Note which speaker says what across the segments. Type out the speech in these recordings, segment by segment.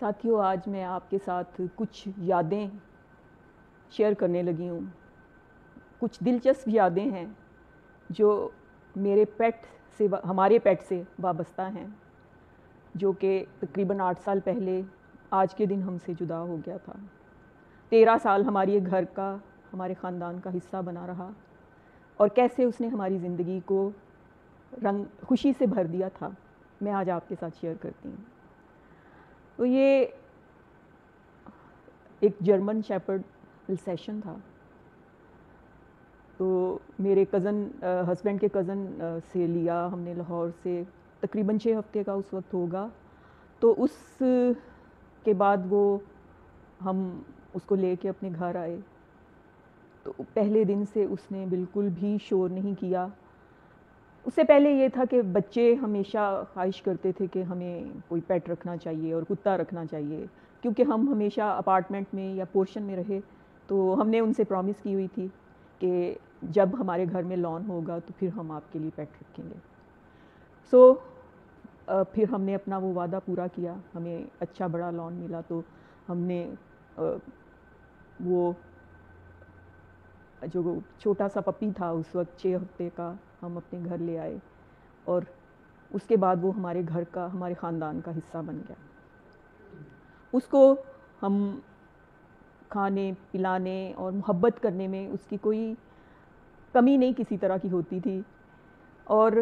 Speaker 1: ساتھیوں، آج میں آپ کے ساتھ کچھ یادیں شیئر کرنے لگی ہوں. کچھ دلچسپ یادیں ہیں جو میرے پیٹ سے ہمارے پیٹ سے وابستہ ہیں، جو کہ تقریباً 8 سال پہلے آج کے دن ہم سے جدا ہو گیا تھا. 13 سال ہمارے گھر کا، ہمارے خاندان کا حصہ بنا رہا، اور کیسے اس نے ہماری زندگی کو خوشی سے بھر دیا تھا، میں آج آپ کے ساتھ شیئر کرتی ہوں. تو یہ ایک جرمن شیپرڈ السیشن تھا. تو میرے کزن، ہسبینڈ کے کزن سے لیا ہم نے لاہور سے، تقریباً 6 ہفتے کا اس وقت ہوگا. تو اس کے بعد ہم اس کو لے کے اپنے گھر آئے. تو پہلے دن سے اس نے بالکل بھی شور نہیں کیا. اس سے پہلے یہ تھا کہ بچے ہمیشہ خواہش کرتے تھے کہ ہمیں کوئی پیٹ رکھنا چاہیے اور کتا رکھنا چاہیے، کیونکہ ہم ہمیشہ اپارٹمنٹ میں یا پورشن میں رہے. تو ہم نے ان سے پرومس کی ہوئی تھی کہ جب ہمارے گھر میں لان ہوگا تو پھر ہم آپ کے لیے پیٹ رکھیں گے. سو پھر ہم نے اپنا وہ وعدہ پورا کیا. ہمیں اچھا بڑا لان ملا تو ہم نے وہ جو چھوٹا سا پپی تھا اس وقت 6 ہفتے کا، ہم اپنے گھر لے آئے، اور اس کے بعد وہ ہمارے گھر کا، ہمارے خاندان کا حصہ بن گیا. اس کو ہم کھانے پلانے اور محبت کرنے میں اس کی کوئی کمی نہیں کسی طرح کی ہوتی تھی. اور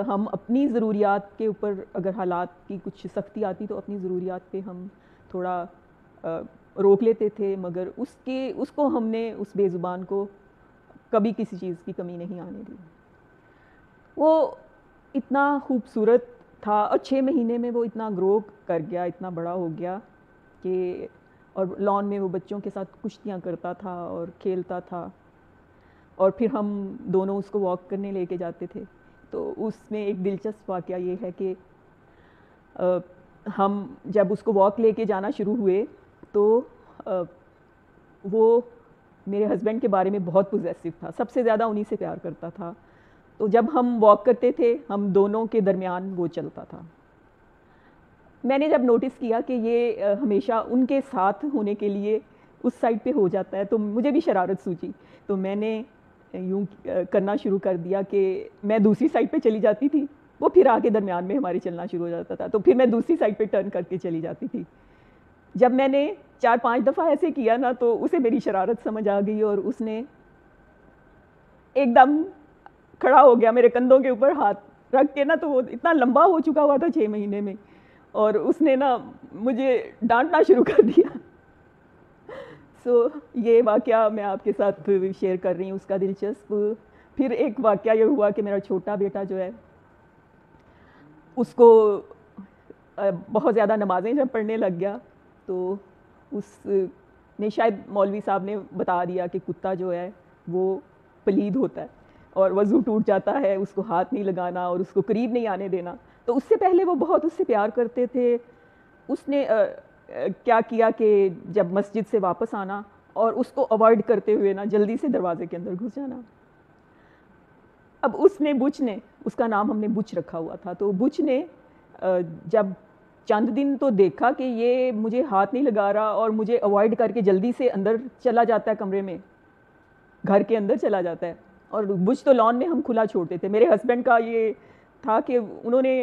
Speaker 1: ہم اپنی ضروریات کے اوپر اگر حالات کی کچھ سختی آتی تو اپنی ضروریات پہ ہم تھوڑا روک لیتے تھے، مگر اس کو ہم نے، اس بے زبان کو کبھی کسی چیز کی کمی نہیں آنے دی. وہ اتنا خوبصورت تھا، اور 6 مہینے میں وہ اتنا گرو کر گیا، اتنا بڑا ہو گیا کہ، اور لان میں وہ بچوں کے ساتھ کشتیاں کرتا تھا اور کھیلتا تھا. اور پھر ہم دونوں اس کو واک کرنے لے کے جاتے تھے. تو اس میں ایک دلچسپ واقعہ یہ ہے کہ ہم جب اس کو واک لے کے جانا شروع ہوئے تو وہ میرے ہسبینڈ کے بارے میں بہت پوزیسو تھا، سب سے زیادہ انہی سے پیار کرتا تھا. تو جب ہم واک کرتے تھے ہم دونوں کے درمیان وہ چلتا تھا. میں نے جب نوٹس کیا کہ یہ ہمیشہ ان کے ساتھ ہونے کے لیے اس سائڈ پہ ہو جاتا ہے، تو مجھے بھی شرارت سوچی. تو میں نے یوں کرنا شروع کر دیا کہ میں دوسری سائڈ پہ چلی جاتی تھی، وہ پھر آ کے درمیان میں ہمارے چلنا شروع ہو جاتا تھا. تو پھر میں دوسری سائڈ پہ ٹرن کر کے چلی جاتی تھی. جب میں نے 4-5 دفعہ ایسے کیا نا تو اسے میری شرارت سمجھ آ گئی، اور اس نے ایک دم کھڑا ہو گیا میرے کندھوں کے اوپر ہاتھ رکھ کے نا. تو وہ اتنا لمبا ہو چکا ہوا تھا 6 مہینے میں، اور اس نے نا مجھے ڈانٹنا شروع کر دیا. سو یہ واقعہ میں آپ کے ساتھ شیئر کر رہی ہوں، اس کا دلچسپ. پھر ایک واقعہ یہ ہوا کہ میرا چھوٹا بیٹا جو ہے، اس کو بہت زیادہ نمازیں جب پڑھنے لگ گیا تو اس نے، شاید مولوی صاحب نے بتا دیا کہ کتا جو ہے وہ پلید ہوتا ہے اور وضو ٹوٹ جاتا ہے، اس کو ہاتھ نہیں لگانا اور اس کو قریب نہیں آنے دینا. تو اس سے پہلے وہ بہت اس سے پیار کرتے تھے. اس نے کیا کیا کہ جب مسجد سے واپس آنا اور اس کو اوائڈ کرتے ہوئے نا جلدی سے دروازے کے اندر گھس جانا. اب اس نے، بچ نے، اس کا نام ہم نے بچ رکھا ہوا تھا، تو بچ نے جب چند دن تو دیکھا کہ یہ مجھے ہاتھ نہیں لگا رہا اور مجھے اوائڈ کر کے جلدی سے اندر چلا جاتا ہے، کمرے میں، گھر کے اندر چلا جاتا ہے. اور بچ تو لان میں ہم کھلا چھوڑتے تھے. میرے ہسبینڈ کا یہ تھا کہ انہوں نے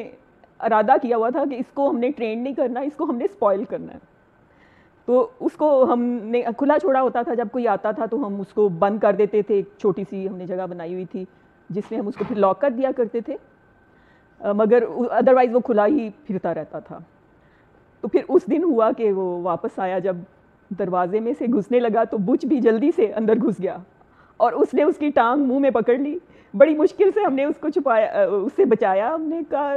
Speaker 1: ارادہ کیا ہوا تھا کہ اس کو ہم نے ٹرین نہیں کرنا، اس کو ہم نے اسپوائل کرنا ہے. تو اس کو ہم نے کھلا چھوڑا ہوتا تھا، جب کوئی آتا تھا تو ہم اس کو بند کر دیتے تھے. ایک چھوٹی سی ہم نے جگہ بنائی ہوئی تھی جس میں ہم اس کو پھر لاک کر دیا کرتے تھے، مگر ادروائز وہ کھلا ہی پھرتا رہتا تھا. تو پھر اس دن ہوا کہ وہ واپس آیا، جب دروازے میں سے گھسنے لگا تو بچ بھی جلدی سے اندر گھس گیا، اور اس نے اس کی ٹانگ منہ میں پکڑ لی. بڑی مشکل سے ہم نے اس کو چھپایا، اس سے بچایا. ہم نے کہا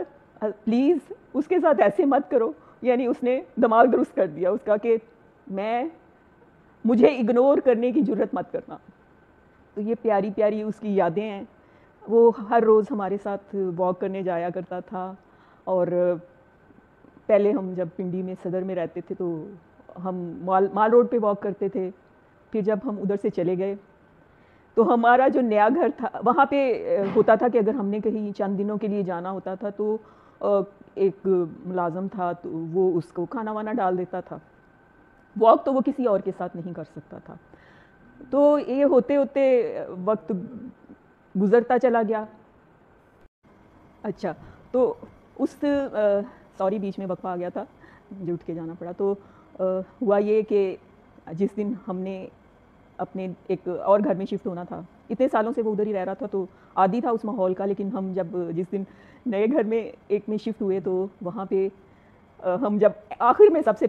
Speaker 1: پلیز اس کے ساتھ ایسے مت کرو. یعنی اس نے دماغ درست کر دیا اس کا کہ مجھے اگنور کرنے کی جرت مت کرنا. تو یہ پیاری پیاری اس کی یادیں ہیں. وہ ہر روز ہمارے ساتھ واک کرنے جایا کرتا تھا. اور پہلے ہم جب پنڈی میں صدر میں رہتے تھے تو ہم مال روڈ پہ واک کرتے تھے. پھر جب ہم ادھر سے چلے گئے تو ہمارا جو نیا گھر تھا وہاں پہ ہوتا تھا کہ اگر ہم نے کہیں چند دنوں کے لیے جانا ہوتا تھا تو ایک ملازم تھا تو وہ اس کو کھانا وانا ڈال دیتا تھا. واک تو وہ کسی اور کے ساتھ نہیں کر سکتا تھا. تو یہ ہوتے ہوتے وقت گزرتا چلا گیا. اچھا تو اس سوری بیچ میں وقفہ آ گیا تھا, مجھے اٹھ کے جانا پڑا. تو ہوا یہ کہ جس دن ہم نے اپنے ایک اور گھر میں شفٹ ہونا تھا, اتنے سالوں سے وہ ادھر ہی رہ رہا تھا تو عادی تھا اس ماحول کا, لیکن ہم جب جس دن نئے گھر میں ایک میں شفٹ ہوئے تو وہاں پہ ہم جب آخر میں سب سے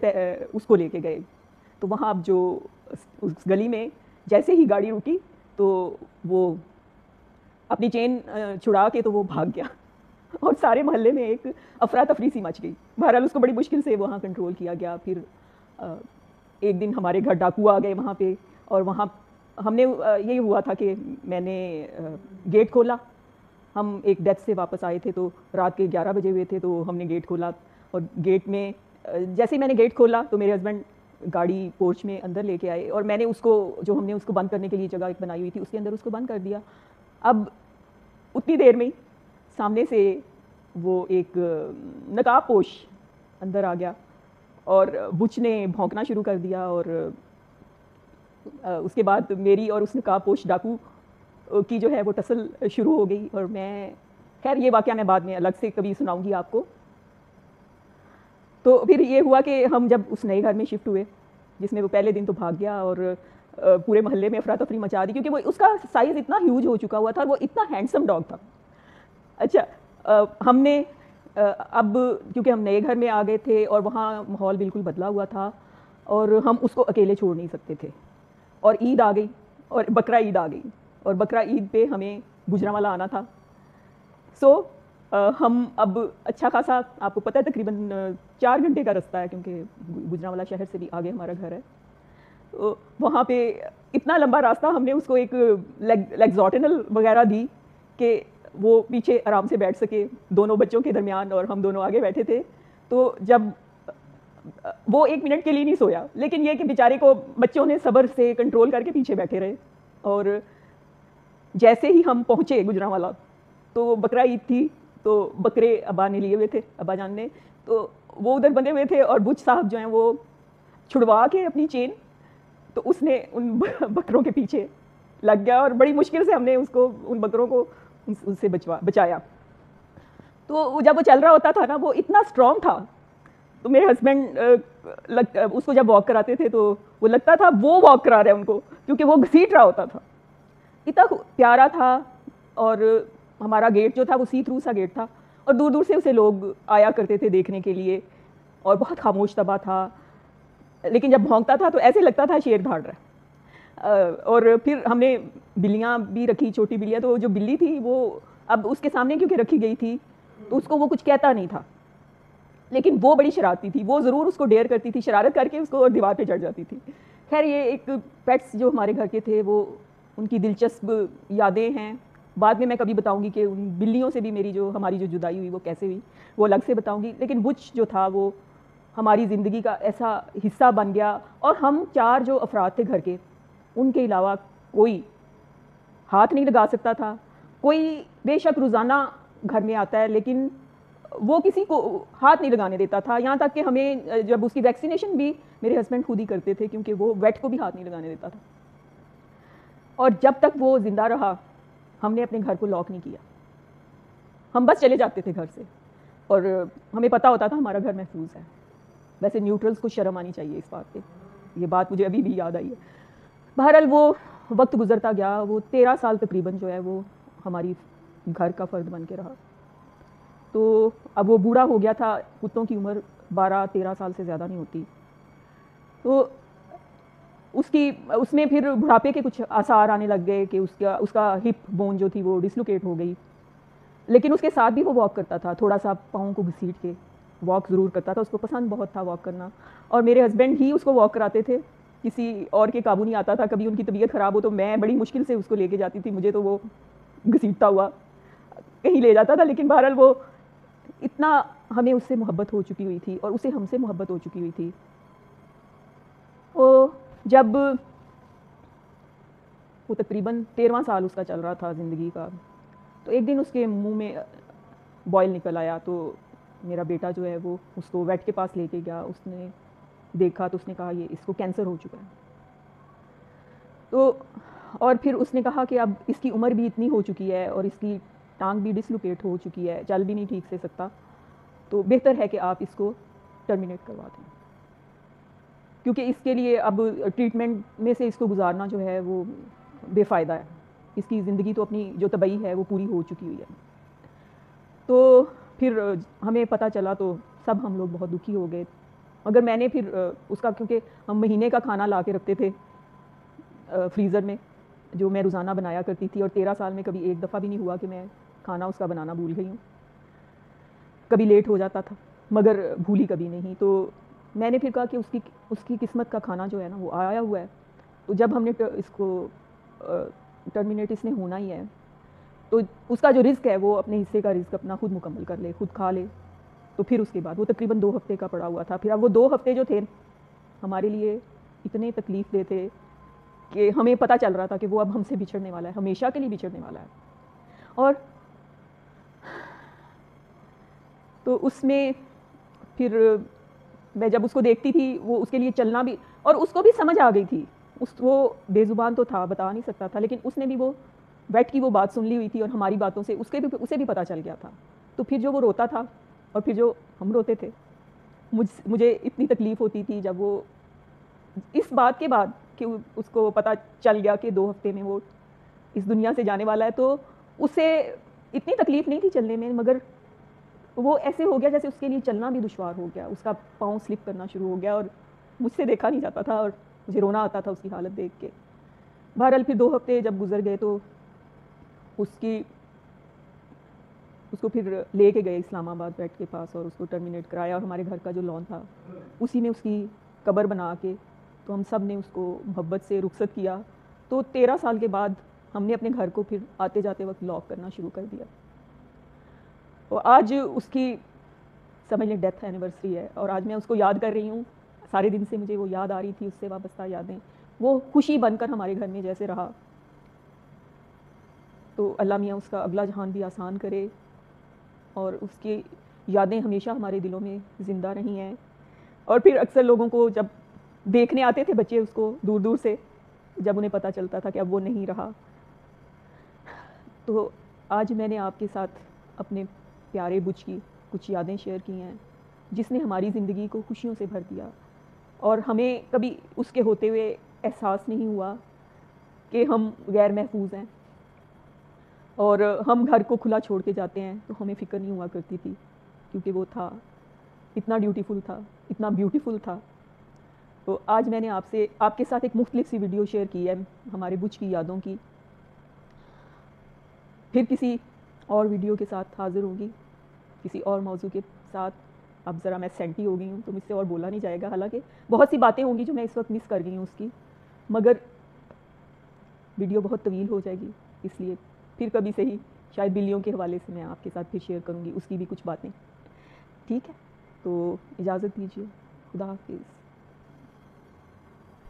Speaker 1: اس کو لے کے گئے تو وہاں اب جو اس گلی میں جیسے ہی گاڑی رکی تو وہ اپنی چین چھڑا کے تو وہ بھاگ گیا اور سارے محلے میں ایک افراتفری سی مچ گئی. بہرحال اس کو بڑی مشکل سے وہاں کنٹرول کیا گیا. پھر ایک دن ہمارے گھر ڈاکو آ گئے وہاں پہ, اور وہاں ہم نے یہی ہوا تھا کہ میں نے گیٹ کھولا. ہم ایک ڈیتھ سے واپس آئے تھے تو رات کے 11 بجے ہوئے تھے, تو ہم نے گیٹ کھولا اور گیٹ میں جیسے ہی میں نے گیٹ کھولا تو میرے ہسبینڈ گاڑی پورچ میں اندر لے کے آئے, اور میں نے اس کو جو ہم نے اس کو بند کرنے کے لیے جگہ ایک بنائی ہوئی تھی اس کے اندر اس کو بند کر دیا. اب اتنی دیر میں سامنے سے وہ ایک نقاب پوش اندر آ گیا اور بچ نے بھونکنا شروع کر دیا, اور اس کے بعد میری اور اس نقاب پوش ڈاکو کی جو ہے وہ ٹسل شروع ہو گئی. اور میں خیر یہ واقعہ میں بعد میں الگ سے کبھی سناؤں گی آپ کو. تو پھر یہ ہوا کہ ہم جب اس نئے گھر میں شفٹ ہوئے جس میں وہ پہلے دن تو بھاگ گیا اور پورے محلے میں افراتفری مچا دی, کیونکہ وہ اس کا سائز اتنا ہیوج ہو چکا ہوا تھا اور وہ اتنا ہینڈسم ڈاگ تھا. اچھا ہم نے اب کیونکہ ہم نئے گھر میں آ گئے تھے اور وہاں ماحول بالکل بدلا ہوا تھا اور ہم اس کو اکیلے چھوڑ نہیں سکتے تھے, اور عید آ گئی اور بقرہ عید آ گئی, اور بقرہ عید پہ ہمیں گجرانوالہ آنا تھا. سو ہم اب اچھا خاصا, آپ کو پتہ ہے تقریباً 4 گھنٹے کا رستہ ہے کیونکہ گجرانوالہ شہر سے بھی آگے ہمارا گھر ہے. تو وہاں پہ اتنا لمبا راستہ ہم نے اس کو ایک لیگزوٹنل وغیرہ دی کہ وہ پیچھے آرام سے بیٹھ سکے دونوں بچوں کے درمیان, اور ہم دونوں آگے بیٹھے تھے. تو جب وہ 1 منٹ کے لیے نہیں سویا, لیکن یہ کہ بیچارے کو بچوں نے صبر سے کنٹرول کر کے پیچھے بیٹھے رہے. اور جیسے ہی ہم پہنچے گجرانوالہ تو بقرہ عید تھی, تو بکرے ابا نے لیے ہوئے تھے, ابا جان نے, تو وہ ادھر بندھے ہوئے تھے, اور بچ صاحب جو ہیں وہ چھڑوا کے اپنی چین تو اس نے ان بکروں کے پیچھے لگ گیا, اور بڑی مشکل سے ہم نے اس کو ان بکروں کو ان سے بچایا. تو جب وہ چل رہا ہوتا تھا نا وہ اتنا اسٹرانگ تھا, تو میرے ہسبینڈ اس کو جب واک کراتے تھے تو وہ لگتا تھا وہ واک کرا رہے ہیں ان کو, کیونکہ وہ گھسیٹ رہا ہوتا تھا. اتنا پیارا تھا, اور ہمارا گیٹ جو تھا وہ سی تھرو سا گیٹ تھا, اور دور دور سے اسے لوگ آیا کرتے تھے دیکھنے کے لیے, اور بہت خاموش طبع تھا, لیکن جب بھونکتا تھا تو ایسے لگتا تھا شیر دھاڑ رہا ہے. اور پھر ہم نے بلیاں بھی رکھی, چھوٹی بلیاں. تو جو بلی تھی وہ اب اس کے سامنے کیونکہ رکھی گئی تھی تو اس کو وہ کچھ کہتا نہیں تھا, لیکن وہ بڑی شرارتی تھی, وہ ضرور اس کو ڈیئر کرتی تھی, شرارت کر کے اس کو دیوار پہ چڑھ جاتی تھی. خیر یہ ایک پیٹس جو ہمارے گھر کے تھے وہ ان کی دلچسپ یادیں ہیں. بعد میں کبھی بتاؤں گی کہ ان بلیوں سے بھی میری جو ہماری جو جدائی ہوئی وہ کیسے ہوئی, وہ الگ سے بتاؤں گی. لیکن بچ جو تھا وہ ہماری زندگی کا ایسا حصہ بن گیا, اور ہم 4 جو افراد تھے گھر کے, ان کے علاوہ کوئی ہاتھ نہیں لگا سکتا تھا. کوئی بے شک روزانہ گھر میں آتا ہے لیکن وہ کسی کو ہاتھ نہیں لگانے دیتا تھا, یہاں تک کہ ہمیں جب اس کی ویکسینیشن بھی میرے ہسبینڈ خود ہی کرتے تھے کیونکہ وہ ویٹ کو بھی ہاتھ نہیں لگانے دیتا تھا. اور جب تک وہ زندہ رہا ہم نے اپنے گھر کو لاک نہیں کیا, ہم بس چلے جاتے تھے گھر سے, اور ہمیں پتہ ہوتا تھا ہمارا گھر محفوظ ہے. ویسے نیوٹرلز کو شرم آنی چاہیے اس بات پہ, یہ بات مجھے ابھی بھی یاد آئی ہے. بہرحال وہ وقت گزرتا گیا, وہ 13 سال تقریباً جو ہے وہ ہماری گھر کا فرد بن کے رہا. تو اب وہ بوڑھا ہو گیا تھا, کتوں کی عمر 12-13 سال سے زیادہ نہیں ہوتی. تو اس میں پھر بڑھاپے کے کچھ آثار آنے لگ گئے کہ اس کا ہپ بون جو تھی وہ ڈسلوکیٹ ہو گئی, لیکن اس کے ساتھ بھی وہ واک کرتا تھا, تھوڑا سا پاؤں کو گھسیٹ کے واک ضرور کرتا تھا. اس کو پسند بہت تھا واک کرنا, اور میرے ہسبینڈ ہی اس کو واک کراتے تھے, کسی اور کے قابو نہیں آتا تھا. کبھی ان کی طبیعت خراب ہو تو میں بڑی مشکل سے اس کو لے کے جاتی تھی, مجھے تو وہ گھسیٹتا ہوا کہیں لے جاتا تھا. لیکن بہرحال وہ اتنا ہمیں اس سے محبت ہو چکی ہوئی تھی اور اسے ہم سے محبت ہو چکی ہوئی تھی. جب وہ تقریباً 13واں سال اس کا چل رہا تھا زندگی کا, تو ایک دن اس کے منہ میں بوائل نکل آیا. تو میرا بیٹا جو ہے وہ اس کو ویٹ کے پاس لے کے گیا, اس نے دیکھا تو اس نے کہا یہ اس کو کینسر ہو چکا ہے. تو اور پھر اس نے کہا کہ اب اس کی عمر بھی اتنی ہو چکی ہے اور اس کی ٹانگ بھی ڈسلوکیٹ ہو چکی ہے, چل بھی نہیں ٹھیک سے سکتا, تو بہتر ہے کہ آپ اس کو ٹرمینیٹ کروا دیں, کیونکہ اس کے لیے اب ٹریٹمنٹ میں سے اس کو گزارنا جو ہے وہ بے فائدہ ہے. اس کی زندگی تو اپنی جو طبعی ہے وہ پوری ہو چکی ہوئی ہے. تو پھر ہمیں پتہ چلا تو سب ہم لوگ بہت دکھی ہو گئے. مگر میں نے پھر اس کا, کیونکہ ہم مہینے کا کھانا لا کے رکھتے تھے فریزر میں, جو میں روزانہ بنایا کرتی تھی, اور 13 سال میں کبھی ایک دفعہ بھی نہیں ہوا کہ میں کھانا اس کا بنانا بھول گئی ہوں. کبھی لیٹ ہو جاتا تھا مگر بھولی کبھی نہیں. تو میں نے پھر کہا کہ اس کی قسمت کا کھانا جو ہے نا وہ آیا ہوا ہے, تو جب ہم نے اس کو ٹرمینیٹ اس نے ہونا ہی ہے تو اس کا جو رزق ہے وہ اپنے حصے کا رزق اپنا خود مکمل کر لے, خود کھا لے. تو پھر اس کے بعد وہ تقریباً 2 ہفتے کا پڑا ہوا تھا. پھر اب وہ 2 ہفتے جو تھے ہمارے لیے اتنے تکلیف دہ تھے کہ ہمیں پتہ چل رہا تھا کہ وہ اب ہم سے بچھڑنے والا ہے, ہمیشہ کے لیے بچھڑنے والا ہے. اور تو اس میں پھر میں جب اس کو دیکھتی تھی, وہ اس کے لیے چلنا بھی, اور اس کو بھی سمجھ آ گئی تھی, وہ بے زبان تو تھا, بتا نہیں سکتا تھا, لیکن اس نے بھی وہ ویٹ کی وہ بات سن لی ہوئی تھی اور ہماری باتوں سے اسے بھی پتہ چل گیا تھا. تو پھر جو وہ روتا تھا اور پھر جو ہم روتے تھے, مجھے اتنی تکلیف ہوتی تھی جب وہ اس بات کے بعد کہ اس کو پتہ چل گیا کہ 2 ہفتے میں وہ اس دنیا سے جانے والا ہے, تو اسے اتنی تکلیف نہیں تھی چلنے میں, مگر وہ ایسے ہو گیا جیسے اس کے لیے چلنا بھی دشوار ہو گیا. اس کا پاؤں سلپ کرنا شروع ہو گیا اور مجھ سے دیکھا نہیں جاتا تھا اور مجھے رونا آتا تھا اس کی حالت دیکھ کے. بہرحال پھر 2 ہفتے جب گزر گئے تو اس کو پھر لے کے گئے اسلام آباد بیٹ کے پاس اور اس کو ٹرمینیٹ کرایا, اور ہمارے گھر کا جو لان تھا اسی میں اس کی قبر بنا کے تو ہم سب نے اس کو محبت سے رخصت کیا. تو 13 سال کے بعد ہم نے اپنے گھر کو پھر آتے جاتے وقت لاک کرنا شروع کر دیا. اور آج اس کی سمجھ لیں ڈیتھ اینیورسری ہے, اور آج میں اس کو یاد کر رہی ہوں. سارے دن سے مجھے وہ یاد آ رہی تھی, اس سے وابستہ یادیں, وہ خوشی بن کر ہمارے گھر میں جیسے رہا. تو اللہ میاں اس کا اگلا جہان بھی آسان کرے, اور اس کی یادیں ہمیشہ ہمارے دلوں میں زندہ رہی ہیں. اور پھر اکثر لوگوں کو جب دیکھنے آتے تھے بچے اس کو دور دور سے, جب انہیں پتہ چلتا تھا کہ اب وہ نہیں رہا. تو آج میں نے آپ کے ساتھ اپنے پیارے بچ کی کچھ یادیں شیئر کی ہیں, جس نے ہماری زندگی کو خوشیوں سے بھر دیا, اور ہمیں کبھی اس کے ہوتے ہوئے احساس نہیں ہوا کہ ہم غیر محفوظ ہیں. اور ہم گھر کو کھلا چھوڑ کے جاتے ہیں تو ہمیں فکر نہیں ہوا کرتی تھی, کیونکہ وہ تھا اتنا ڈیوٹیفل تھا, اتنا بیوٹیفل تھا. تو آج میں نے آپ کے ساتھ ایک مختلف سی ویڈیو شیئر کی ہے ہمارے بچ کی یادوں کی. پھر کسی اور ویڈیو کے ساتھ حاضر ہوگی, کسی اور موضوع کے ساتھ. اب ذرا میں سینٹی ہو گئی ہوں تو مجھ سے اور بولا نہیں جائے گا, حالانکہ بہت سی باتیں ہوں گی جو میں اس وقت مس کر گئی ہوں اس کی, مگر ویڈیو بہت طویل ہو جائے گی, اس لیے پھر کبھی صحیح شاید بلیوں کے حوالے سے میں آپ کے ساتھ پھر شیئر کروں گی اس کی بھی کچھ باتیں. ٹھیک ہے, تو اجازت دیجیے, خدا حافظ.